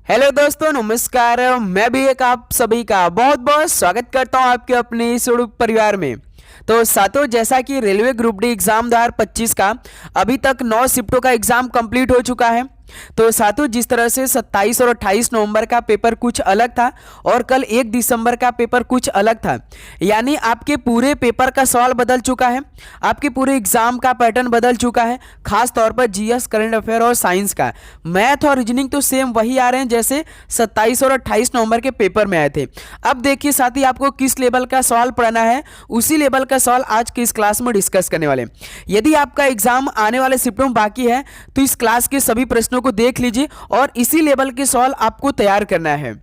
Hello दोस्तों, नमस्कार। मैं भी एक आप सभी का बहुत बहुत स्वागत करता हूं आपके अपने इस उड़ूक परिवार में। तो साथियों, जैसा कि रेलवे ग्रुप डी एग्जाम 2025 का अभी तक 9 शिफ्टों का एग्जाम कंप्लीट हो चुका है। तो साथियों, जिस तरह से 27 और 28 नवंबर का पेपर कुछ अलग था और कल 1 दिसंबर का पेपर कुछ अलग था, यानी आपके पूरे पेपर का सवाल बदल चुका है, आपके पूरे एग्जाम का पैटर्न बदल चुका है। खास तौर पर जीएस, करंट अफेयर और साइंस का मैथ और रीजनिंग तो सेम वही आ रहे हैं जैसे 27 और 28 नवंबर के पेपर में आए थे। अब देखिए साथी, आपको किस लेवल का सवाल पढ़ना है, उसी लेवल का सवाल आज की इस क्लास में डिस्कस करने वाले हैं। यदि आपका एग्जाम आने वाले शिफ्टों में बाकी है तो इस क्लास के सभी प्रश्नों को देख लीजिए और इसी लेवल के सवाल आपको तैयार करना है।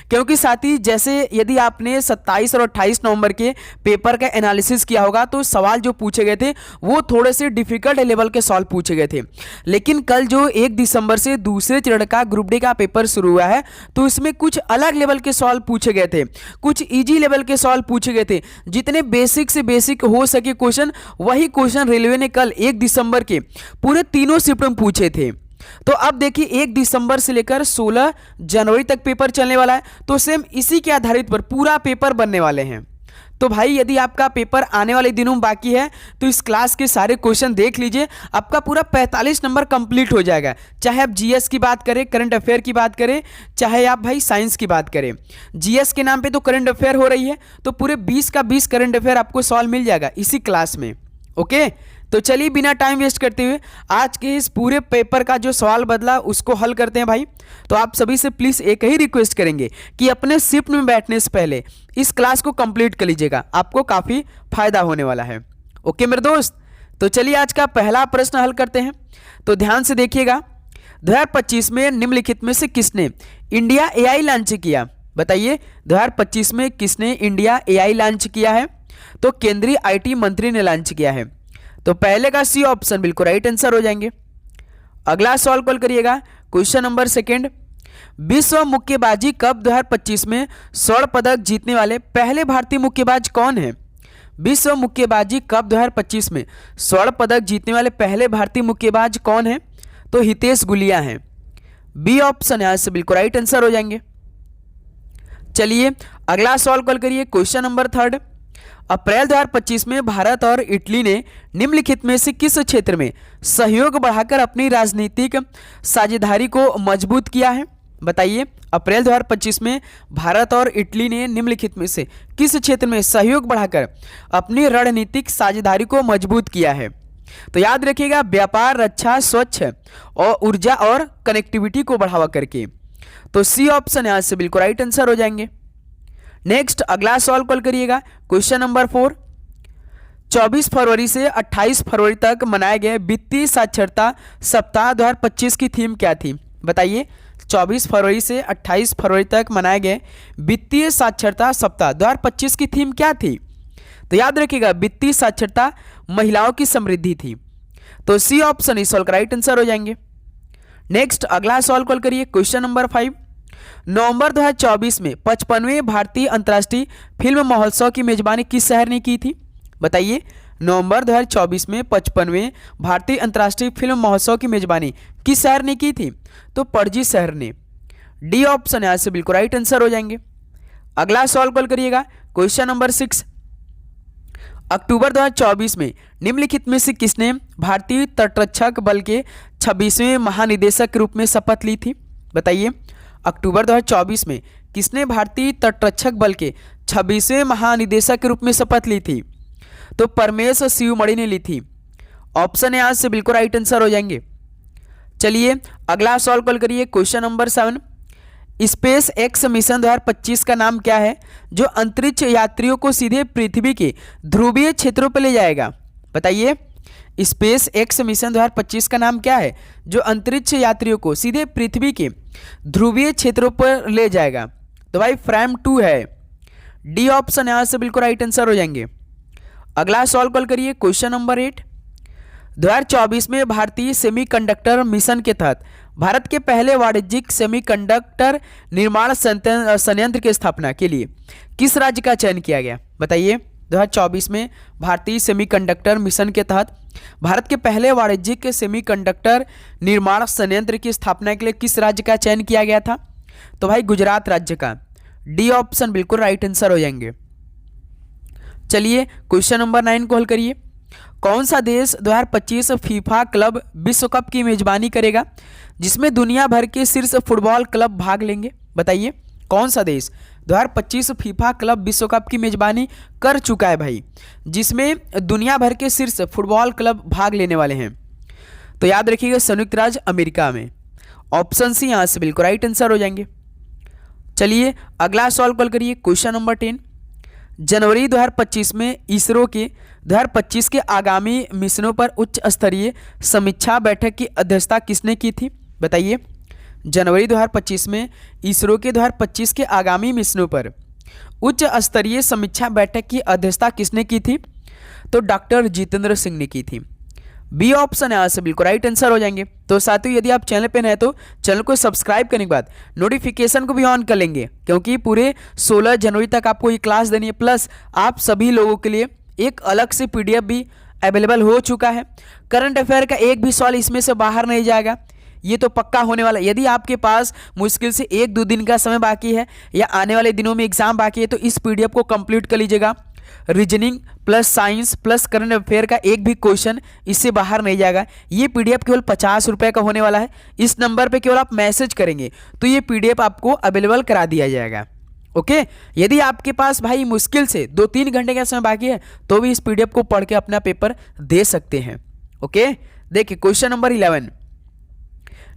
क्योंकि साथी, जैसे यदि आपने 27 और 28 नवंबर के पेपर का एनालिसिस किया होगा तो सवाल जो पूछे गए थे वो थोड़े से डिफिकल्ट लेवल के सवाल पूछे गए थे। लेकिन कल जो 1 दिसंबर से दूसरे चरण का ग्रुप डी का पेपर शुरू हुआ है तो इसमें कुछ अलग लेवल के सवाल पूछे गए थे, कुछ इजी लेवल के सवाल पूछे गए थे। जितने बेसिक से बेसिक हो सके क्वेश्चन, वही क्वेश्चन रेलवे ने कल 1 दिसंबर के पूरे तीनों शिफ्ट में पूछे थे। तो अब देखिए, 1 दिसंबर से लेकर 16 जनवरी तक पेपर चलने वाला है, तो सेम इसी के आधारित पर पूरा पेपर बनने वाले हैं। तो भाई, यदि आपका पेपर आने वाले दिनों में बाकी है तो इस क्लास के सारे क्वेश्चन देख लीजिए, आपका पूरा 45 नंबर कंप्लीट हो जाएगा। चाहे आप जीएस की बात करें, करंट अफेयर की बात करें, चाहे आप भाई साइंस की बात करें। जीएस के नाम पे तो करंट अफेयर हो रही है, तो पूरे 20 का 20 करंट अफेयर आपको सॉल्व मिल जाएगा इसी क्लास में। ओके, तो चलिए बिना टाइम वेस्ट करते हुए आज के इस पूरे पेपर का जो सवाल बदला उसको हल करते हैं भाई। तो आप सभी से प्लीज़ एक ही रिक्वेस्ट करेंगे कि अपने शिफ्ट में बैठने से पहले इस क्लास को कंप्लीट कर लीजिएगा, आपको काफ़ी फायदा होने वाला है। ओके मेरे दोस्त, तो चलिए आज का पहला प्रश्न हल करते हैं। तो ध्यान से देखिएगा, 2025 में निम्नलिखित में से किसने इंडिया एआई लॉन्च किया? बताइए, 2025 में किसने इंडिया एआई लॉन्च किया है? तो केंद्रीय आईटी मंत्री ने लॉन्च किया है। तो पहले का सी ऑप्शन बिल्कुल राइट आंसर हो जाएंगे। अगला सवाल कॉल करिएगा, क्वेश्चन नंबर सेकंड। विश्व मुक्केबाजी कप 2025 में स्वर्ण पदक जीतने वाले पहले भारतीय मुक्केबाज कौन है? विश्व मुक्केबाजी कप 2025 में स्वर्ण पदक जीतने वाले पहले भारतीय मुक्केबाज कौन है? तो हितेश गुलिया हैं। बी ऑप्शन यहां से बिल्कुल राइट आंसर हो जाएंगे। चलिए अगला सवाल कॉल करिए, क्वेश्चन नंबर थर्ड। अप्रैल 2025 में भारत और इटली ने निम्नलिखित में से किस क्षेत्र में सहयोग बढ़ाकर अपनी राजनीतिक साझेदारी को मजबूत किया है? बताइए, अप्रैल 2025 में भारत और इटली ने निम्नलिखित में से किस क्षेत्र में सहयोग बढ़ाकर अपनी रणनीतिक साझेदारी को मजबूत किया है? तो याद रखिएगा, व्यापार, रक्षा, स्वच्छ और ऊर्जा और कनेक्टिविटी को बढ़ावा करके। तो सी ऑप्शन यहां से बिल्कुल राइट आंसर हो जाएंगे। नेक्स्ट अगला सवाल कॉल करिएगा, क्वेश्चन नंबर 4। 24 फरवरी से 28 फरवरी तक मनाए गए वित्तीय साक्षरता सप्ताह 2025 की थीम क्या थी? बताइए, 24 फरवरी से 28 फरवरी तक मनाए गए वित्तीय साक्षरता सप्ताह 2025 की थीम क्या थी? तो याद रखिएगा, वित्तीय साक्षरता महिलाओं की समृद्धि थी। तो सी ऑप्शन इस सवाल का राइट आंसर हो जाएंगे। नेक्स्ट अगला सवाल कॉल करिए, क्वेश्चन नंबर 5। नवंबर 2024 में 55वें भारतीय अंतर्राष्ट्रीय फिल्म महोत्सव की मेजबानी किस शहर ने की थी? बताइए, नवंबर 2024 में 55वें भारतीय अंतर्राष्ट्रीय फिल्म महोत्सव की मेजबानी किस शहर ने की थी? तो पणजी शहर ने। डी ऑप्शन यहां से बिल्कुल राइट आंसर हो जाएंगे। अगला सवाल कॉल करिएगा, क्वेश्चन नंबर 6। अक्टूबर 2024 में निम्नलिखित में से किसने भारतीय तटरक्षक बल के 26वें महानिदेशक के रूप में शपथ ली थी? बताइए, अक्टूबर 2024 में किसने भारतीय तटरक्षक बल के 26वें महानिदेशक के रूप में शपथ ली थी? तो परमेश शिवमणि ने ली थी। ऑप्शन यहां से बिल्कुल राइट आंसर हो जाएंगे। चलिए अगला सवाल कॉल करिए, question number 7। Space x mission 2025 का नाम क्या है जो अंतरिक्ष यात्रियों को सीधे पृथ्वी के ध्रुवीय क्षेत्रों पर ले जाएगा? बताइए, स्पेस एक्स मिशन 2025 का नाम क्या है जो अंतरिक्ष यात्रियों को सीधे पृथ्वी के ध्रुवीय क्षेत्रों पर ले जाएगा? तो भाई फ्रैम 2 है। डी ऑप्शन यहां से बिल्कुल राइट आंसर हो जाएंगे। अगला सवाल कॉल करिए, क्वेश्चन नंबर 8। 2024 में भारतीय सेमीकंडक्टर मिशन के तहत भारत के पहले वाणिज्यिक सेमीकंडक्टर निर्माण संयंत्र की स्थापना के लिए किस राज्य का चयन किया गया? बताइए, 2024 में भारतीय सेमीकंडक्टर मिशन के तहत भारत के पहले वाणिज्यिक सेमीकंडक्टर निर्माण संयंत्र की स्थापना के लिए किस राज्य का चयन किया गया था? तो भाई गुजरात राज्य का। डी ऑप्शन बिल्कुल राइट आंसर हो जाएंगे। चलिए क्वेश्चन नंबर 9 को हल करिए। कौन सा देश 2025 फीफा क्लब विश्व कप की मेजबानी करेगा जिसमें दुनिया भर के शीर्ष फुटबॉल क्लब भाग लेंगे? बताइए कौन सा देश 2025 फीफा क्लब विश्व कप की मेजबानी कर चुका है भाई, जिसमें दुनिया भर के शीर्ष फुटबॉल क्लब भाग लेने वाले हैं? तो याद रखिएगा संयुक्त राज्य अमेरिका में। ऑप्शन सी यहाँ से बिल्कुल राइट आंसर हो जाएंगे। चलिए अगला सवाल कॉल करिए। Question number 10। जनवरी 2025 में इसरो के 2025 के आगामी मिशनों पर उच्च स्तरीय समीक्षा बैठक की अध्यक्षता किसने की थी? बताइए जनवरी 2025 में इसरो के 2025 के आगामी मिशनों पर उच्च स्तरीय समीक्षा बैठक की अध्यक्षता किसने की थी? तो डॉक्टर जितेंद्र सिंह ने की थी। बी ऑप्शन यहाँ से बिल्कुल राइट आंसर हो जाएंगे। तो साथियों यदि आप चैनल पे नए तो चैनल को सब्सक्राइब करने के बाद नोटिफिकेशन को भी ऑन कर लेंगे, क्योंकि पूरे 16 जनवरी तक आपको ये क्लास देनी है। प्लस आप सभी लोगों के लिए एक अलग से पीडीएफ भी अवेलेबल हो चुका है। करंट अफेयर का एक भी सवाल इसमें से बाहर नहीं जाएगा, ये तो पक्का होने वाला है। यदि आपके पास मुश्किल से 1-2 दिन का समय बाकी है या आने वाले दिनों में एग्जाम बाकी है तो इस पीडीएफ को कंप्लीट कर लीजिएगा। Reasoning plus science plus current affair का एक भी क्वेश्चन इससे बाहर नहीं जाएगा। ये पीडीएफ केवल 50 रुपये का होने वाला है। इस नंबर पे केवल आप मैसेज करेंगे तो ये पीडीएफ आपको अवेलेबल करा दिया जाएगा। ओके, यदि आपके पास भाई मुश्किल से 2-3 घंटे का समय बाकी है तो भी इस पीडीएफ को पढ़ के अपना पेपर दे सकते हैं। ओके, देखिए क्वेश्चन नंबर 11।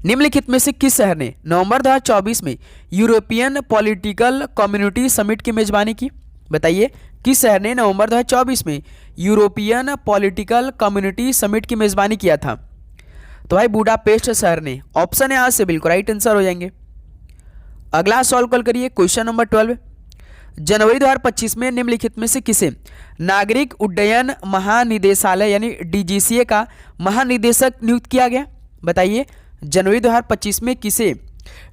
निम्नलिखित में से किस शहर ने नवंबर 2024 में यूरोपियन पॉलिटिकल कम्युनिटी समिट की मेजबानी की? बताइए किस शहर ने नवंबर 2024 में यूरोपियन पॉलिटिकल कम्युनिटी समिट की मेजबानी किया था? तो भाई बुडापेस्ट शहर ने। ऑप्शन है यहाँ से बिल्कुल राइट आंसर हो जाएंगे। अगला सवाल कॉल करिए। Question number 12। जनवरी 2025 में निम्नलिखित में से किसे नागरिक उड्डयन महानिदेशालय यानी डीजीसीए का महानिदेशक नियुक्त किया गया? बताइए जनवरी 2025 में किसे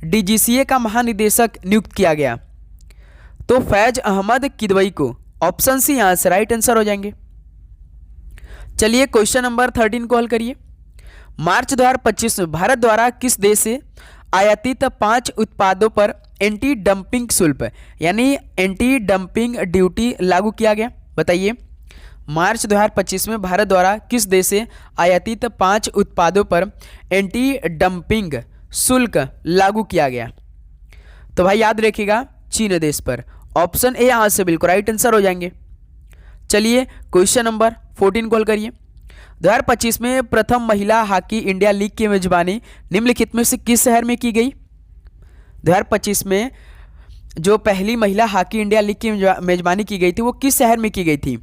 डीजीसीए का महानिदेशक नियुक्त किया गया? तो फैज अहमद किदवई को। ऑप्शन सी यहां से राइट आंसर हो जाएंगे। चलिए क्वेश्चन नंबर 13 को हल करिए। मार्च 2025 में भारत द्वारा किस देश से आयातित 5 उत्पादों पर एंटी डंपिंग शुल्क यानी एंटी डंपिंग ड्यूटी लागू किया गया? बताइए मार्च 2025 में भारत द्वारा किस देश से आयातित 5 उत्पादों पर एंटी डंपिंग शुल्क लागू किया गया? तो भाई याद रखिएगा चीन देश पर। ऑप्शन ए यहां से बिल्कुल राइट आंसर हो जाएंगे। चलिए क्वेश्चन नंबर 14 कॉल करिए। 2025 में प्रथम महिला हॉकी इंडिया लीग की मेजबानी निम्नलिखित में से किस शहर में की गई? 2025 में जो पहली महिला हॉकी इंडिया लीग की मेजबानी की गई थी वो किस शहर में की गई थी?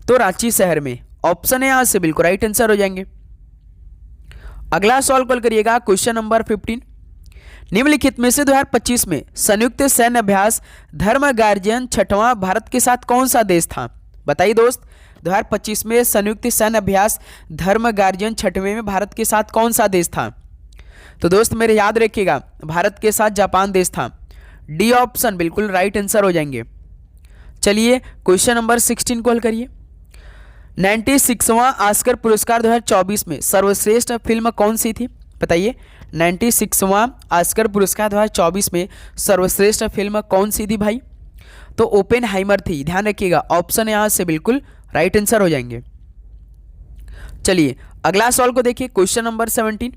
तो रांची शहर में। ऑप्शन है यहां से बिल्कुल राइट आंसर हो जाएंगे। अगला सवाल कॉल करिएगा। Question number 15। निम्नलिखित में से 2025 में संयुक्त सैन्य अभ्यास धर्म गार्जियन 6वां भारत के साथ कौन सा देश था? बताइए दोस्त 2025 में संयुक्त सैन्य अभ्यास धर्म गार्जियन 6वें में भारत के साथ कौन सा देश था? तो दोस्त मेरे याद रखिएगा भारत के साथ जापान देश था। डी ऑप्शन बिल्कुल राइट आंसर हो जाएंगे। चलिए क्वेश्चन नंबर 16 को हल करिए। 96वां ऑस्कर पुरस्कार 2024 में सर्वश्रेष्ठ फिल्म कौन सी थी? बताइए 96वां ऑस्कर पुरस्कार 2024 में सर्वश्रेष्ठ फिल्म कौन सी थी भाई? तो ओपेनहाइमर थी। ध्यान रखिएगा ऑप्शन यहाँ से बिल्कुल राइट आंसर हो जाएंगे। चलिए अगला सवाल को देखिए। Question number 17।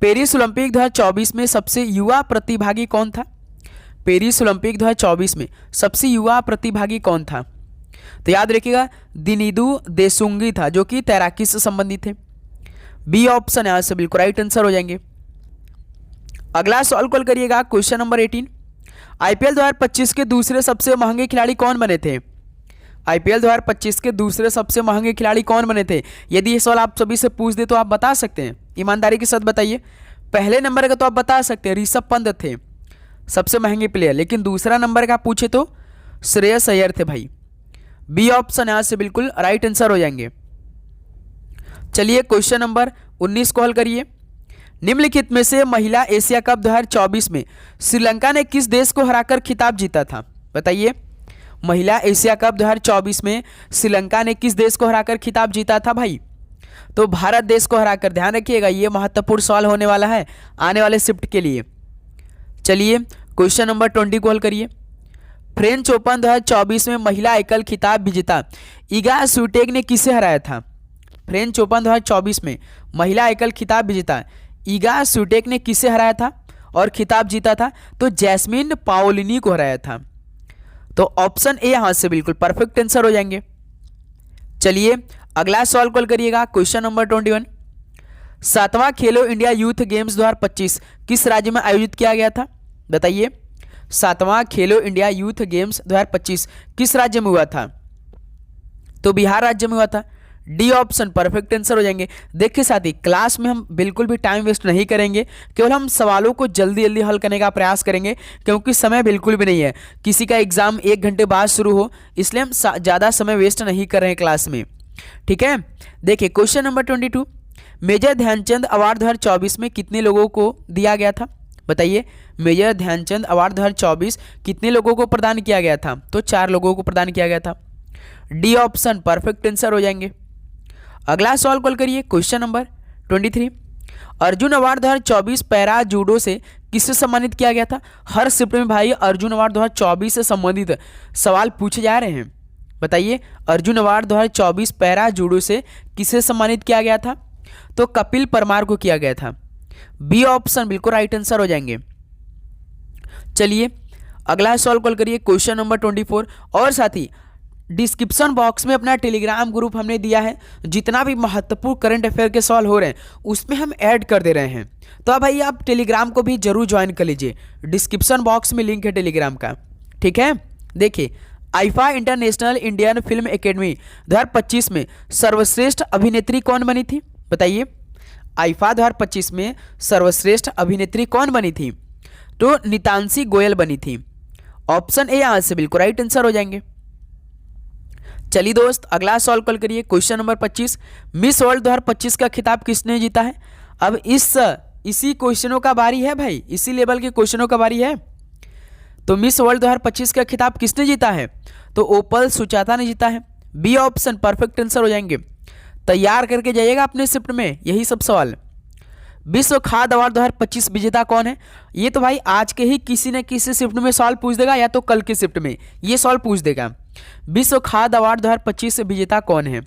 पेरिस ओलंपिक 2024 में सबसे युवा प्रतिभागी कौन था? पेरिस ओलंपिक 2024 में सबसे युवा प्रतिभागी कौन था? तो याद रखिएगा दिनिदू देशुंगी था, जो कि तैराकी से संबंधित थे। बी ऑप्शन यहाँ से बिल्कुल राइट आंसर हो जाएंगे। अगला सवाल कॉल करिएगा। Question number 18। आईपीएल 2025 के दूसरे सबसे महंगे खिलाड़ी कौन बने थे? आईपीएल 2025 के दूसरे सबसे महंगे खिलाड़ी कौन बने थे? यदि ये सवाल आप सभी से पूछ दे तो आप बता सकते हैं, ईमानदारी के साथ बताइए। पहले नंबर का तो आप बता सकते हैं ऋषभ पंत थे सबसे महंगे प्लेयर, लेकिन दूसरा नंबर का पूछे तो श्रेयस अय्यर थे भाई। बी ऑप्शन यहाँ से बिल्कुल राइट आंसर हो जाएंगे। चलिए क्वेश्चन नंबर 19 को हल करिए। निम्नलिखित में से महिला एशिया कप 2024 में श्रीलंका ने किस देश को हराकर खिताब जीता था? बताइए महिला एशिया कप 2024 में श्रीलंका ने किस देश को हराकर खिताब जीता था भाई? तो भारत देश को हराकर। ध्यान रखिएगा ये महत्वपूर्ण सवाल होने वाला है आने वाले शिफ्ट के लिए। चलिए क्वेश्चन नंबर 20 को हल करिए। फ्रेंच ओपन 2024 में महिला एकल खिताब विजेता इगा स्विटेक ने किसे हराया था? फ्रेंच ओपन 2024 में महिला एकल खिताब विजेता इगा स्विटेक ने किसे हराया था और खिताब जीता था? तो जैस्मिन पाओलिनी को हराया था। तो ऑप्शन ए यहां से बिल्कुल परफेक्ट आंसर हो जाएंगे। चलिए अगला सवाल कॉल करिएगा। क्वेश्चन नंबर 21, 7वां खेलो इंडिया यूथ गेम्स 2025 किस राज्य में आयोजित किया गया था? बताइए 7वां खेलो इंडिया यूथ गेम्स 2025 किस राज्य में हुआ था? तो बिहार राज्य में हुआ था। डी ऑप्शन परफेक्ट आंसर हो जाएंगे। देखिए साथी, क्लास में हम बिल्कुल भी टाइम वेस्ट नहीं करेंगे, केवल हम सवालों को जल्दी जल्दी हल करने का प्रयास करेंगे, क्योंकि समय बिल्कुल भी नहीं है। किसी का एग्जाम 1 घंटे बाद शुरू हो, इसलिए हम ज़्यादा समय वेस्ट नहीं कर रहे हैं क्लास में, ठीक है। देखिए question number 22, major Dhyan Chand award 2024 में कितने लोगों को दिया गया था? बताइए मेजर ध्यानचंद अवार्ड 2024 कितने लोगों को प्रदान किया गया था? तो 4 लोगों को प्रदान किया गया था। डी ऑप्शन परफेक्ट आंसर हो जाएंगे। अगला सवाल कॉल करिए। Question number 23, Arjun award 2024 para judo से किससे सम्मानित किया गया था? हर शिफ्ट में भाई अर्जुन अवार्ड 2024 से संबंधित सवाल पूछे जा रहे हैं। बताइए अर्जुन अवार्ड 2024 पैरा जूडो से किससे सम्मानित किया गया था? तो कपिल परमार को किया गया था। बी ऑप्शन बिल्कुल राइट आंसर हो जाएंगे। चलिए अगला सवाल कॉल करिए। क्वेश्चन नंबर 24, और साथी डिस्क्रिप्शन बॉक्स में अपना टेलीग्राम ग्रुप हमने दिया है, जितना भी महत्वपूर्ण करंट अफेयर के सवाल हो रहे हैं उसमें हम ऐड कर दे रहे हैं। तो अब भाई आप टेलीग्राम को भी जरूर ज्वाइन कर लीजिए, डिस्क्रिप्शन बॉक्स में लिंक है टेलीग्राम का, ठीक है। देखिए IIFA international Indian film academy 2025 में सर्वश्रेष्ठ अभिनेत्री कौन बनी थी? बताइए आईफा 2025 में सर्वश्रेष्ठ अभिनेत्री कौन बनी थी? तो नितांशी गोयल बनी थी। ऑप्शन ए यहां से बिल्कुल राइट आंसर हो जाएंगे। चलिए दोस्त अगला सवाल कॉल करिए। क्वेश्चन नंबर 25, मिस वर्ल्ड 2025 का खिताब किसने जीता है? अब इसी क्वेश्चनों का बारी है भाई, इसी लेवल के क्वेश्चनों का बारी है। तो मिस वर्ल्ड 2025 का खिताब किसने जीता है? तो ओपल सुचाता ने जीता है। बी ऑप्शन परफेक्ट आंसर हो जाएंगे। तैयार करके जाइएगा अपने शिफ्ट में यही सब सवाल। विश्व खाद्य अवार्ड 2025 विजेता कौन है? ये तो भाई आज के ही किसी न किसी शिफ्ट में सवाल पूछ देगा, या तो कल के शिफ्ट में ये सवाल पूछ देगा। विश्व खाद्य अवार्ड 2025 विजेता कौन है?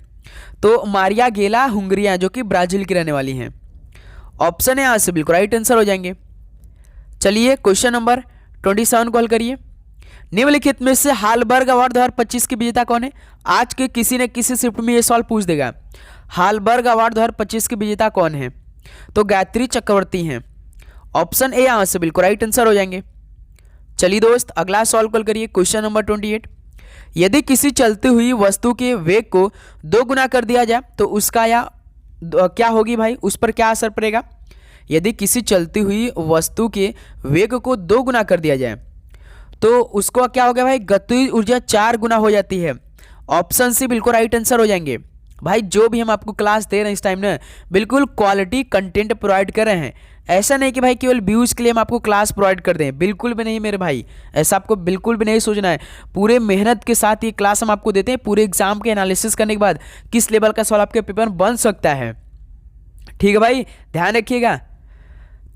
तो मारिया गेला हुंगरिया, जो कि ब्राजील की रहने वाली हैं। ऑप्शन है यहाँ से बिल्कुल राइट आंसर हो जाएंगे। चलिए क्वेश्चन नंबर 27 कॉल करिए। निम्नलिखित में से हालबर्ग अवार्ड 2025 की विजेता कौन है? आज के किसी न किसी शिफ्ट में ये सवाल पूछ देगा। हालबर्ग अवार्ड 2025 की विजेता कौन है? तो गायत्री चक्रवर्ती हैं। ऑप्शन ए यहां से बिल्कुल राइट आंसर हो जाएंगे। चलिए दोस्त अगला सवाल कॉल करिए। क्वेश्चन नंबर 28, यदि किसी चलती हुई वस्तु के वेग को 2 गुना कर दिया जाए तो उसका क्या होगी भाई, उस पर क्या असर पड़ेगा? यदि किसी चलती हुई वस्तु के वेग को 2 गुना कर दिया जाए तो उसको क्या हो गया भाई, गतिज ऊर्जा 4 गुना हो जाती है। ऑप्शन सी बिल्कुल राइट आंसर हो जाएंगे। भाई जो भी हम आपको क्लास दे रहे हैं इस टाइम ना, बिल्कुल क्वालिटी कंटेंट प्रोवाइड कर रहे हैं। ऐसा नहीं कि भाई केवल व्यूज के लिए हम आपको क्लास प्रोवाइड कर दें, बिल्कुल भी नहीं मेरे भाई, ऐसा आपको बिल्कुल भी नहीं सोचना है। पूरे मेहनत के साथ ये क्लास हम आपको देते हैं, पूरे एग्जाम के एनालिसिस करने के बाद किस लेवल का सवाल आपके पेपर बन सकता है, ठीक है भाई, ध्यान रखिएगा।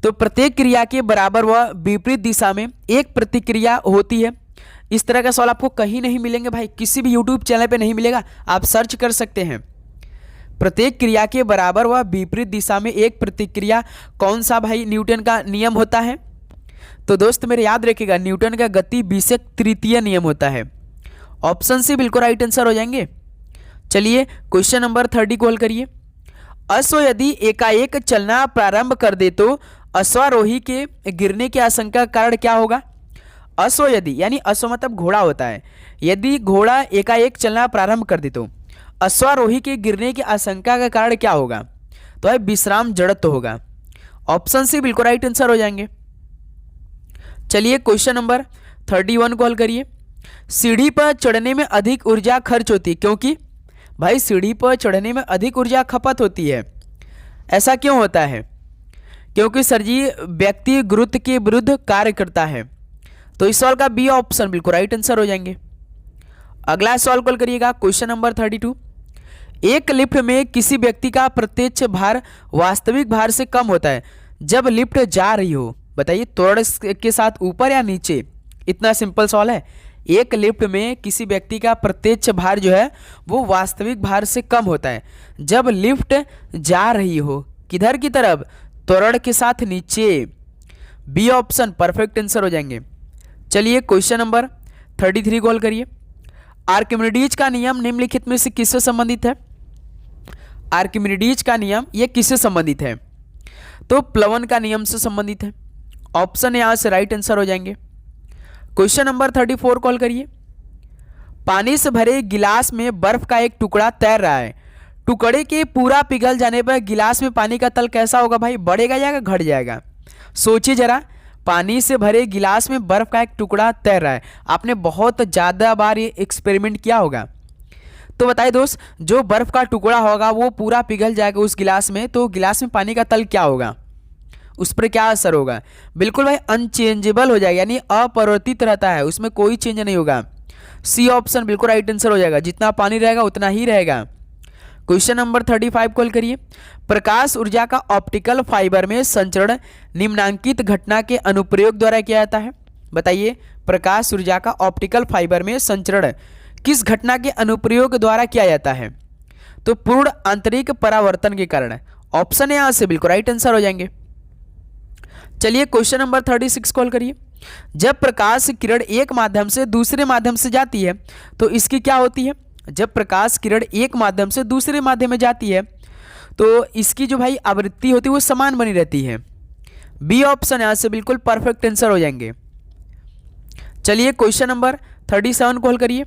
तो प्रत्येक क्रिया के बराबर व विपरीत दिशा में एक प्रतिक्रिया होती है। इस तरह का सवाल आपको कहीं नहीं मिलेंगे भाई, किसी भी यूट्यूब चैनल पे नहीं मिलेगा, आप सर्च कर सकते हैं। प्रत्येक क्रिया के बराबर व विपरीत दिशा में एक प्रतिक्रिया, कौन सा भाई न्यूटन का नियम होता है? तो दोस्त मेरे याद रखिएगा, न्यूटन का गति विषयक तृतीय नियम होता है। ऑप्शन सी बिल्कुल राइट आंसर हो जाएंगे। चलिए क्वेश्चन नंबर 30 को हल करिए। अश्व यदि एकाएक चलना प्रारंभ कर दे तो अश्वारोही के गिरने की आशंका का कारण क्या होगा? अश्व यदि, यानी अश्व मतलब घोड़ा होता है, यदि घोड़ा एकाएक चलना प्रारंभ कर दे तो अश्वारोही के गिरने की आशंका का कारण क्या होगा? तो है विश्राम जड़त्व होगा। ऑप्शन सी बिल्कुल राइट आंसर हो जाएंगे। चलिए क्वेश्चन नंबर 31 को हल करिए। सीढ़ी पर चढ़ने में अधिक ऊर्जा खर्च होती है, क्योंकि भाई सीढ़ी पर चढ़ने में अधिक ऊर्जा खपत होती है। ऐसा क्यों होता है? क्योंकि सर जी व्यक्ति गुरुत्व के विरुद्ध कार्य करता है। तो इस सवाल का बी ऑप्शन बिल्कुल राइट आंसर हो जाएंगे। अगला सवाल कॉल करिएगा। क्वेश्चन नंबर 32, एक लिफ्ट में किसी व्यक्ति का प्रत्यक्ष भार वास्तविक भार से कम होता है जब लिफ्ट जा रही हो। बताइए त्वरण के साथ ऊपर या नीचे, इतना सिंपल सवाल है। एक लिफ्ट में किसी व्यक्ति का प्रत्यक्ष भार जो है वो वास्तविक भार से कम होता है जब लिफ्ट जा रही हो, किधर की तरफ, त्वरण के साथ नीचे। बी ऑप्शन परफेक्ट आंसर हो जाएंगे। चलिए क्वेश्चन नंबर 33 कॉल करिए। आर्किमिडीज का नियम निम्नलिखित में से किससे संबंधित है? आर्किमिडीज का नियम ये किससे संबंधित है? तो प्लवन का नियम से संबंधित है। ऑप्शन यहां से राइट आंसर हो जाएंगे। क्वेश्चन नंबर 34 कॉल करिए। पानी से भरे गिलास में बर्फ का एक टुकड़ा तैर रहा है, टुकड़े के पूरा पिघल जाने पर गिलास में पानी का तल कैसा होगा भाई, बढ़ेगा या घट जाएगा? सोचिए जरा, पानी से भरे गिलास में बर्फ का एक टुकड़ा तैर रहा है। आपने बहुत ज़्यादा बार ये एक्सपेरिमेंट किया होगा, तो बताइए दोस्त, जो बर्फ का टुकड़ा होगा वो पूरा पिघल जाएगा उस गिलास में, तो गिलास में पानी का तल क्या होगा, उस पर क्या असर होगा? बिल्कुल भाई अनचेंजेबल हो जाएगा, यानी अपरिवर्तित रहता है, उसमें कोई चेंज नहीं होगा। सी ऑप्शन बिल्कुल राइट आंसर हो जाएगा, जितना पानी रहेगा उतना ही रहेगा। क्वेश्चन नंबर 35 कॉल करिए। प्रकाश ऊर्जा का ऑप्टिकल फाइबर में संचरण निम्नांकित घटना के अनुप्रयोग द्वारा किया जाता है। बताइए, प्रकाश ऊर्जा का ऑप्टिकल फाइबर में संचरण किस घटना के अनुप्रयोग द्वारा किया जाता है? तो पूर्ण आंतरिक परावर्तन के कारण। ऑप्शन यहां से बिल्कुल राइट आंसर हो जाएंगे। चलिए क्वेश्चन नंबर 36 कॉल करिए। जब प्रकाश किरण एक माध्यम से दूसरे माध्यम से जाती है तो इसकी क्या होती है? जब प्रकाश किरण एक माध्यम से दूसरे माध्यम में जाती है तो इसकी जो भाई आवृत्ति होती है वो समान बनी रहती है। बी ऑप्शन यहां से बिल्कुल परफेक्ट आंसर हो जाएंगे। चलिए क्वेश्चन नंबर 37 कॉल करिए।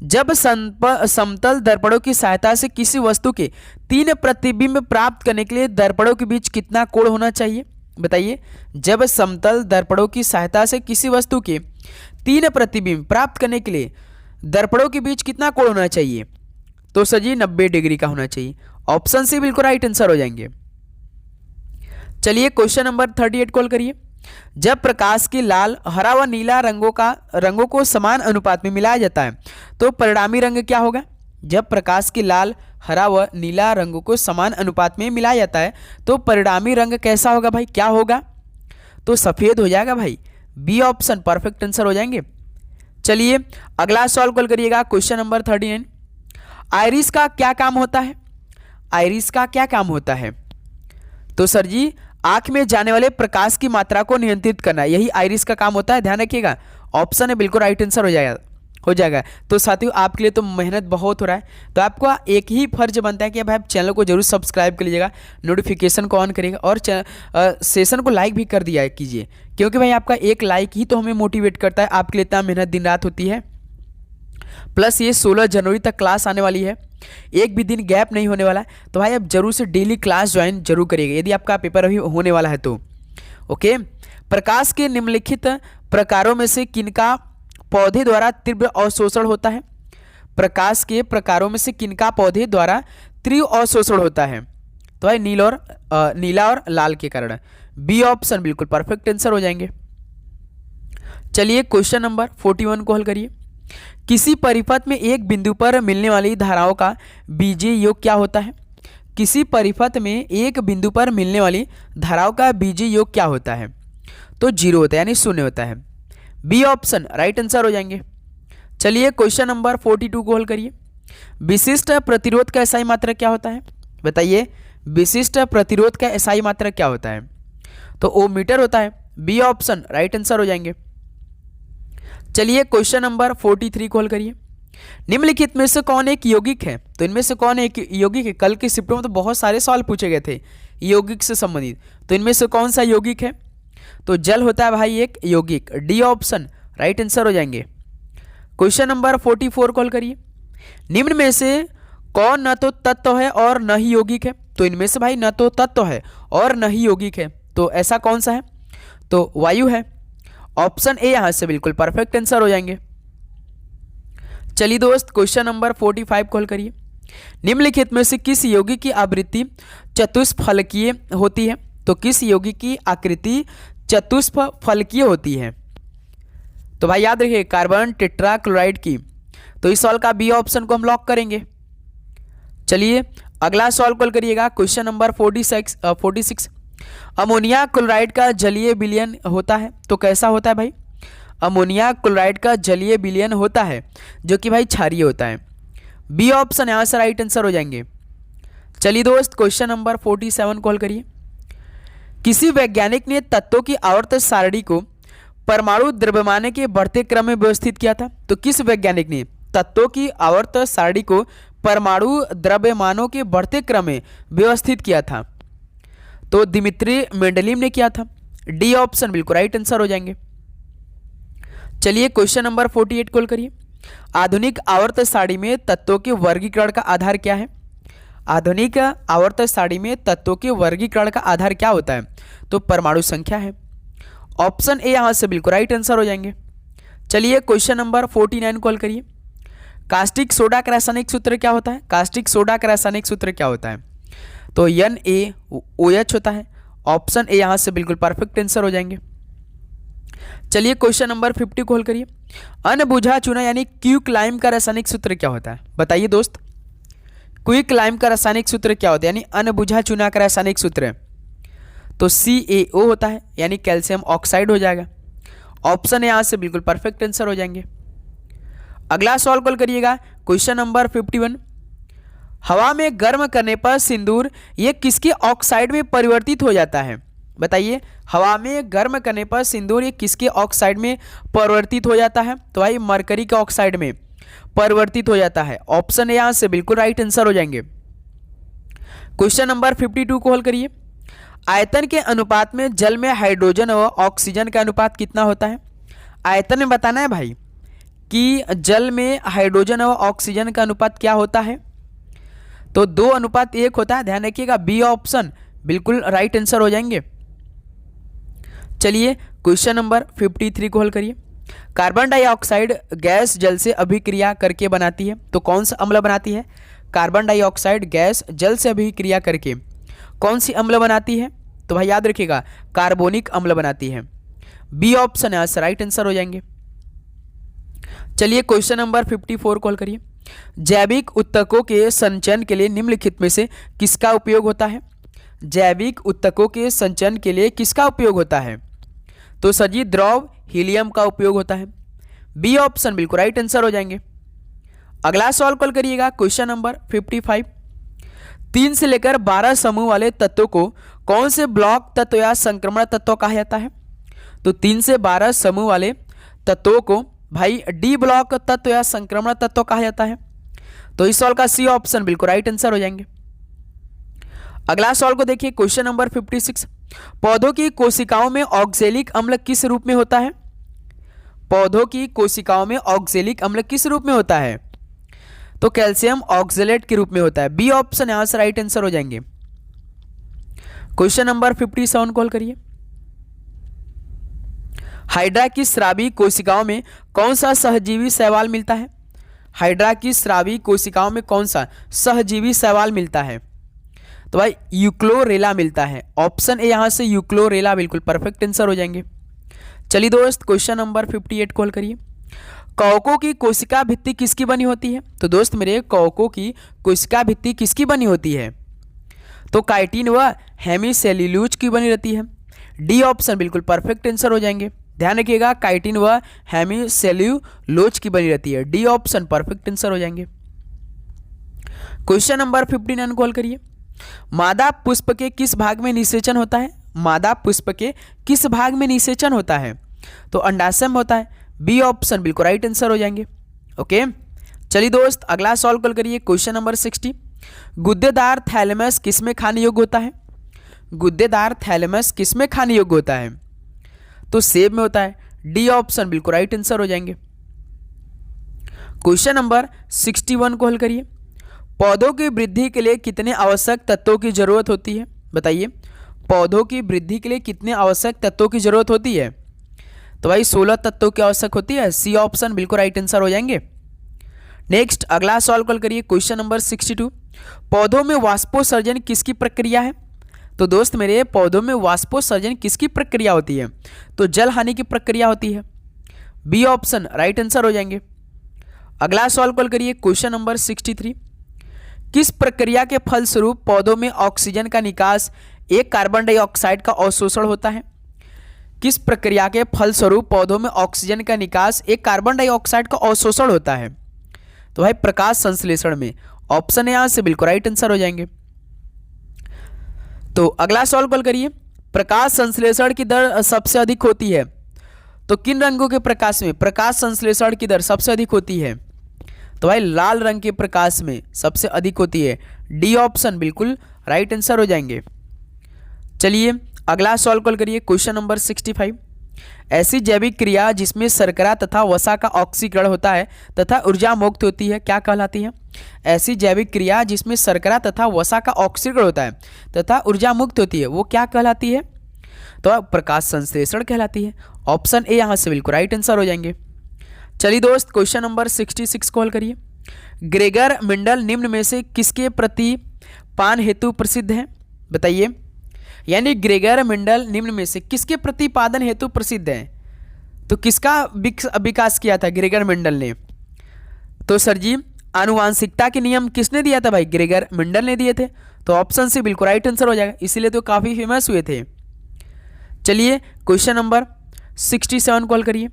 जब समतल दर्पणों की सहायता से किसी वस्तु के 3 प्रतिबिंब प्राप्त करने के लिए दर्पणों के बीच कितना कोण होना चाहिए? बताइए, जब समतल दर्पणों की सहायता से किसी वस्तु के 3 प्रतिबिंब प्राप्त करने के लिए दर्पणों के बीच कितना कोण होना चाहिए? तो सर जी 90 डिग्री का होना चाहिए। ऑप्शन सी बिल्कुल राइट आंसर हो जाएंगे। चलिए क्वेश्चन नंबर 38 कॉल करिए। जब प्रकाश के लाल, हरा व नीला रंगों को समान अनुपात में मिलाया जाता है तो परिणामी रंग क्या होगा? जब प्रकाश के लाल, हरा व नीला रंगों को समान अनुपात में मिलाया जाता है तो परिणामी रंग कैसा होगा भाई, क्या होगा? तो सफेद हो जाएगा भाई। बी ऑप्शन परफेक्ट आंसर हो जाएंगे। चलिए अगला सवाल कॉल करिएगा। Question number 39। आइरिस का क्या काम होता है? आइरिस का क्या काम होता है? तो सर जी आंख में जाने वाले प्रकाश की मात्रा को नियंत्रित करना, यही आइरिस का काम होता है, ध्यान रखिएगा। ऑप्शन है बिल्कुल राइट आंसर हो जाएगा। तो साथियों आपके लिए तो मेहनत बहुत हो रहा है, तो आपको एक ही फर्ज बनता है कि भाई आप चैनल को जरूर सब्सक्राइब कर लीजिएगा, नोटिफिकेशन को ऑन करिएगा और सेशन को लाइक भी कर दिया कीजिए, क्योंकि भाई आपका एक लाइक ही तो हमें मोटिवेट करता है। आपके लिए इतना मेहनत दिन रात होती है। प्लस ये 16 जनवरी तक क्लास आने वाली है, एक भी दिन गैप नहीं होने वाला है, तो भाई आप जरूर से डेली क्लास ज्वाइन जरूर करिएगा यदि आपका पेपर अभी होने वाला है तो। ओके, प्रकाश के निम्नलिखित प्रकारों में से किनका पौधे द्वारा तीव्र अवशोषण होता है? प्रकाश के प्रकारों में से किनका पौधे द्वारा तीव्र अवशोषण होता है? तो भाई नीला और लाल के कारण। बी ऑप्शन बिल्कुल परफेक्ट आंसर हो जाएंगे। चलिए क्वेश्चन नंबर 41 को हल करिए। किसी परिपथ में एक बिंदु पर मिलने वाली धाराओं का बीजीय योग क्या होता है? किसी परिपथ में एक बिंदु पर मिलने वाली धाराओं का बीजीय योग क्या होता है? तो 0 होता है, यानी 0 होता है। बी ऑप्शन राइट आंसर हो जाएंगे। चलिए क्वेश्चन नंबर 42 को हल करिए। विशिष्ट प्रतिरोध का एसआई मात्रक क्या होता है? बताइए, विशिष्ट प्रतिरोध का एसआई मात्रक क्या होता है? तो ओम मीटर होता है। बी ऑप्शन राइट आंसर हो जाएंगे। चलिए क्वेश्चन नंबर 43 को हल करिए। निम्नलिखित में से कौन एक यौगिक है? तो इनमें से कौन एक यौगिक है? कल के शिफ्टों में तो बहुत सारे सवाल पूछे गए थे यौगिक से संबंधित, तो इनमें से कौन सा यौगिक है? तो जल होता है भाई एक यौगिक। डी ऑप्शन राइट आंसर हो जाएंगे। क्वेश्चन नंबर 44 कॉल करिए। निम्न में से कौन न तो तत्व है और न ही यौगिक है? तो इनमें से भाई न तो तत्व है और न ही यौगिक है, तो ऐसा कौन सा है? तो वायु है। ऑप्शन ए यहां से बिल्कुल परफेक्ट आंसर हो जाएंगे। चलिए दोस्त क्वेश्चन नंबर 45 कॉल करिए। निम्नलिखित में से किस यौगिक की आवृत्ति चतुष्फलकीय होती है? तो किस यौगिक की आकृति चतुष्फलकीय होती है? तो भाई याद रखिए कार्बन टेट्राक्लोराइड की। तो इस सवाल का बी ऑप्शन को हम लॉक करेंगे। चलिए अगला सवाल कॉल करिएगा। Question number 46। अमोनिया क्लोराइड का जलीय विलयन होता है तो कैसा होता है भाई? अमोनिया क्लोराइड का जलीय विलयन होता है जो कि भाई क्षारीय होता है। बी ऑप्शन यहाँ से राइट आंसर हो जाएंगे। चलिए दोस्त क्वेश्चन नंबर 47 कॉल करिए। किसी वैज्ञानिक ने तत्वों की आवर्त सारणी को परमाणु द्रव्यमान के बढ़ते क्रम में व्यवस्थित किया था? तो किस वैज्ञानिक ने तत्वों की आवर्त सारणी को परमाणु द्रव्यमानों के बढ़ते क्रम में व्यवस्थित किया था? तो दिमित्री मेंडलीव ने किया था। डी ऑप्शन बिल्कुल राइट आंसर हो जाएंगे। चलिए क्वेश्चन नंबर 48 कॉल करिए। आधुनिक आवर्त सारणी में तत्वों के वर्गीकरण का आधार क्या है? आधुनिक आवर्त सारणी में तत्वों के वर्गीकरण का आधार क्या होता है? तो परमाणु संख्या है। ऑप्शन ए यहां से बिल्कुल राइट आंसर हो जाएंगे। चलिए क्वेश्चन नंबर 49 कॉल करिए। कास्टिक सोडा का रासायनिक सूत्र क्या होता है? कास्टिक सोडा का रासायनिक सूत्र क्या होता है? तो NaOH होता है। ऑप्शन ए यहां से बिल्कुल परफेक्ट आंसर हो जाएंगे। चलिए क्वेश्चन नंबर 50 कॉल करिए। अनबुझा चूना यानी क्विक लाइम का रासायनिक सूत्र क्या होता है? बताइए दोस्त, क्विक लाइम का रासायनिक सूत्र क्या होता है यानी अनबुझा चूना का रासायनिक सूत्र? तो CaO होता है यानी कैल्शियम ऑक्साइड हो जाएगा। ऑप्शन यहां से बिल्कुल परफेक्ट आंसर हो जाएंगे। अगला सवाल कॉल करिएगा क्वेश्चन नंबर 51। हवा में गर्म करने पर सिंदूर ये किसके ऑक्साइड में परिवर्तित हो जाता है? बताइए, हवा में गर्म करने पर सिंदूर ये किसके ऑक्साइड में परिवर्तित हो जाता है? तो भाई मरकरी के ऑक्साइड में परिवर्तित हो जाता है। ऑप्शन यहां से बिल्कुल राइट आंसर हो जाएंगे। क्वेश्चन नंबर 52 को हल करिए। आयतन के अनुपात में जल में हाइड्रोजन और ऑक्सीजन का अनुपात कितना होता है? आयतन में बताना है भाई कि जल में हाइड्रोजन और ऑक्सीजन का अनुपात क्या होता है? तो 2:1 होता है। ध्यान रखिएगा, बी ऑप्शन बिल्कुल राइट आंसर हो जाएंगे। चलिए क्वेश्चन नंबर 53 को हल करिए। कार्बन डाइऑक्साइड गैस जल से अभिक्रिया करके बनाती है तो कौन सा अम्ल बनाती है? कार्बन डाइऑक्साइड गैस जल से अभिक्रिया करके कौन सी अम्ल बनाती है? तो भाई याद रखिएगा, कार्बोनिक अम्ल बनाती है। बी ऑप्शन यहाँ से राइट आंसर हो जाएंगे। चलिए क्वेश्चन नंबर 54 कॉल करिए। जैविक उत्तकों के संचयन के लिए निम्नलिखित में से किसका उपयोग होता है? जैविक उत्तकों के संचयन के लिए किसका उपयोग होता है? तो सजी द्रव हीलियम का उपयोग होता है। बी ऑप्शन बिल्कुल राइट आंसर हो जाएंगे। अगला सवाल कॉल करिएगा क्वेश्चन नंबर 55। 3 से लेकर 12 समूह वाले तत्वों को कौन से ब्लॉक तत्व या संक्रमण तत्व कहा जाता है? तो 3 से 12 समूह वाले तत्वों को भाई डी ब्लॉक तत्व या संक्रमण तत्व कहा जाता है। तो इस सवाल का सी ऑप्शन बिल्कुल राइट आंसर हो जाएंगे। अगला सवाल को देखिए क्वेश्चन नंबर 56। पौधों की कोशिकाओं में ऑक्जेलिक अम्ल किस रूप में होता है? पौधों की कोशिकाओं में ऑक्जेलिक अम्ल किस रूप में होता है? तो कैल्शियम ऑक्जेलेट के रूप में होता है। बी ऑप्शन यहां से राइट आंसर हो जाएंगे। क्वेश्चन नंबर 57 कॉल करिए। हाइड्रा की स्रावी कोशिकाओं में कौन सा सहजीवी शैवाल मिलता है? हाइड्रा की स्रावी कोशिकाओं में कौन सा सहजीवी शैवाल मिलता है? तो भाई यूक्लोरेला मिलता है। ऑप्शन ए यहां से यूक्लोरेला बिल्कुल परफेक्ट आंसर हो जाएंगे। चलिए दोस्त क्वेश्चन नंबर 58 कॉल करिए। कवकों की कोशिका भित्ति किसकी बनी होती है? तो दोस्त मेरे कवकों की कोशिका भित्ति किसकी बनी होती है? तो काइटिन व हेमीसेल्यूलोज की बनी रहती है। डी ऑप्शन बिल्कुल परफेक्ट आंसर हो जाएंगे। ध्यान रखिएगा, काइटिन व हेमीसेल्यूलोज की बनी रहती है। डी ऑप्शन परफेक्ट आंसर हो जाएंगे। क्वेश्चन नंबर 59 कॉल करिए। मादा पुष्प के किस भाग में निषेचन होता है? मादा पुष्प के किस भाग में निषेचन होता है? तो अंडाशय में होता है। बी ऑप्शन बिल्कुल राइट आंसर हो जाएंगे। ओके, चलिए दोस्त अगला सॉल्व कल करिए क्वेश्चन नंबर 60। गुद्देदार थैलेमस किसमें खाने योग्य होता है? गुद्देदार थैलेमस किसमें खाने योग्य होता है? तो सेब में होता है। डी ऑप्शन बिल्कुल राइट आंसर हो जाएंगे। क्वेश्चन नंबर 61 को हल करिए। पौधों की वृद्धि के लिए कितने आवश्यक तत्वों की जरूरत होती है? बताइए, पौधों की वृद्धि के लिए कितने आवश्यक तत्वों की जरूरत होती है? तो भाई 16 तत्वों की आवश्यक होती है। सी ऑप्शन बिल्कुल राइट आंसर हो जाएंगे। नेक्स्ट अगला सवाल कल करिए क्वेश्चन नंबर 62। पौधों में वाष्पोत्सर्जन किसकी प्रक्रिया है? तो दोस्त मेरे पौधों में वाष्पोत्सर्जन किसकी प्रक्रिया होती है? तो जल हानि की प्रक्रिया होती है। बी ऑप्शन राइट आंसर हो जाएंगे। अगला सवाल कल करिए क्वेश्चन नंबर 63। किस प्रक्रिया के फलस्वरूप पौधों में ऑक्सीजन का निकास एक कार्बन डाइऑक्साइड का अवशोषण होता है? किस प्रक्रिया के फलस्वरूप पौधों में ऑक्सीजन का निकास एक कार्बन डाइऑक्साइड का अवशोषण होता है? तो भाई प्रकाश संश्लेषण में। ऑप्शन है यहां से बिल्कुल राइट आंसर हो जाएंगे। तो अगला सवाल कॉल करिए, प्रकाश संश्लेषण की दर सबसे अधिक होती है तो किन रंगों के प्रकाश में प्रकाश संश्लेषण की दर सबसे अधिक होती है? तो भाई लाल रंग के प्रकाश में सबसे अधिक होती है। डी ऑप्शन बिल्कुल राइट आंसर हो जाएंगे। चलिए अगला सवाल कॉल करिए, क्वेश्चन नंबर 65। ऐसी जैविक क्रिया जिसमें शर्करा तथा वसा का ऑक्सीकरण होता है तथा ऊर्जा मुक्त होती है क्या कहलाती है? ऐसी जैविक क्रिया जिसमें शर्करा तथा वसा का ऑक्सीकरण होता है तथा ऊर्जा मुक्त होती है वो क्या कहलाती है? तो प्रकाश संश्लेषण कहलाती है। ऑप्शन ए यहां से बिल्कुल राइट आंसर हो जाएंगे। चलिए दोस्त क्वेश्चन नंबर 66 कॉल करिए, ग्रेगर मेंडल निम्न में से किसके प्रतिपादन हेतु प्रसिद्ध है? बताइए। यानी ग्रेगर मेंडल निम्न में से किसके प्रतिपादन हेतु प्रसिद्ध है? तो किसका विकास किया था ग्रेगर मेंडल ने? तो सर जी आनुवांशिकता के नियम किसने दिया था भाई? ग्रेगर मेंडल ने दिए थे। तो ऑप्शन से बिल्कुल राइट आंसर हो जाएगा, इसीलिए तो काफी फेमस हुए थे। चलिए क्वेश्चन नंबर 67 कॉल करिए,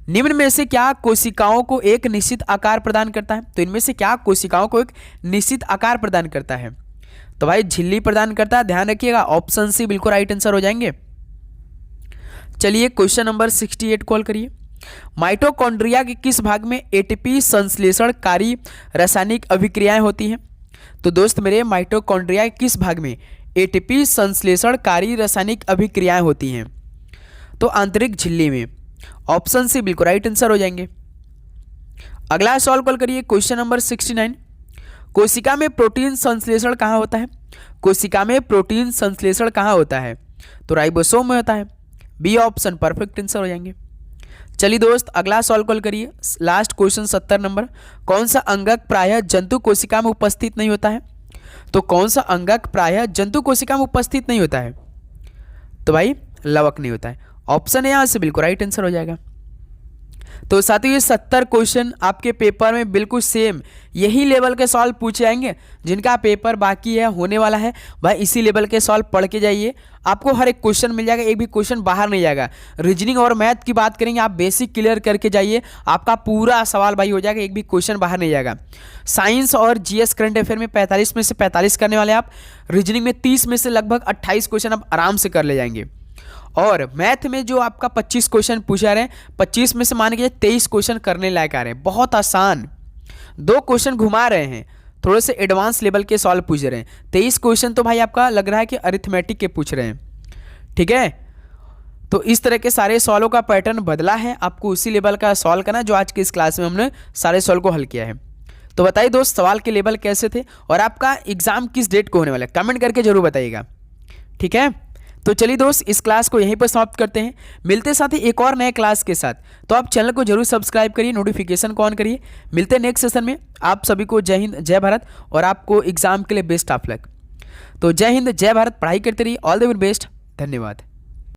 निम्न में से क्या कोशिकाओं को एक निश्चित आकार प्रदान करता है? तो इनमें से क्या कोशिकाओं को एक निश्चित आकार प्रदान करता है? तो भाई झिल्ली प्रदान करता है, ध्यान रखिएगा। ऑप्शन सी बिल्कुल राइट आंसर हो जाएंगे। चलिए क्वेश्चन नंबर 68 कॉल करिए, माइटोकॉन्ड्रिया के किस भाग में एटीपी संश्लेषणकारी रासायनिक अभिक्रियाएं होती हैं? तो दोस्त मेरे माइटोकॉन्ड्रिया के किस भाग में एटीपी संश्लेषणकारी रासायनिक अभिक्रियाएं होती हैं? तो आंतरिक झिल्ली में। ऑप्शन सी बिल्कुल राइट आंसर हो जाएंगे। अगला सवाल कॉल करिए, क्वेश्चन नंबर 69, कोशिका में प्रोटीन संश्लेषण कहाँ होता है? कोशिका में प्रोटीन संश्लेषण कहाँ होता है? तो राइबोसोम में होता है। बी ऑप्शन परफेक्ट आंसर हो जाएंगे। चलिए दोस्त अगला सवाल कॉल करिए, लास्ट क्वेश्चन 70 नंबर, कौन सा अंगक प्रायः जंतु कोशिका में उपस्थित नहीं होता है? तो कौन सा अंगक प्रायः जंतु कोशिका में उपस्थित नहीं होता है? तो भाई लवक नहीं होता है। ऑप्शन है यहां से बिल्कुल राइट आंसर हो जाएगा। तो साथियों ये 70 क्वेश्चन आपके पेपर में बिल्कुल सेम यही लेवल के सवाल पूछे जाएंगे। जिनका पेपर बाकी है होने वाला है भाई इसी लेवल के सवाल पढ़ के जाइए, आपको हर एक क्वेश्चन मिल जाएगा, एक भी क्वेश्चन बाहर नहीं जाएगा। रीजनिंग और मैथ की बात करेंगे, आप बेसिक क्लियर करके जाइए, आपका पूरा सवाल भाई हो जाएगा, एक भी क्वेश्चन बाहर नहीं जाएगा। साइंस और जीएस करंट अफेयर में 45 में से 45 करने वाले आप, रीजनिंग में 30 में से लगभग 28 क्वेश्चन आप आराम से कर ले जाएंगे। और मैथ में जो आपका 25 क्वेश्चन पूछा रहे हैं, 25 में से मान के 23 क्वेश्चन करने लायक आ रहे हैं, बहुत आसान। 2 क्वेश्चन घुमा रहे हैं, थोड़े से एडवांस लेवल के सवाल पूछ रहे हैं। 23 क्वेश्चन तो भाई आपका लग रहा है कि अरिथमेटिक के पूछ रहे हैं, ठीक है। तो इस तरह के सारे सवालों का पैटर्न बदला है, आपको उसी लेवल का सवाल करना जो आज की इस क्लास में हमने सारे सवाल को हल किया है। तो बताइए दोस्त सवाल के लेवल कैसे थे और आपका एग्जाम किस डेट को होने वाला है, कमेंट करके जरूर बताइएगा, ठीक है। तो चलिए दोस्त इस क्लास को यहीं पर समाप्त करते हैं, मिलते साथ ही एक और नए क्लास के साथ। तो आप चैनल को जरूर सब्सक्राइब करिए, नोटिफिकेशन को ऑन करिए। मिलते हैं नेक्स्ट सेशन में। आप सभी को जय हिंद जय भारत और आपको एग्जाम के लिए बेस्ट ऑफ लक। तो जय हिंद जय भारत, पढ़ाई करते रहिए, ऑल द वेरी बेस्ट, धन्यवाद।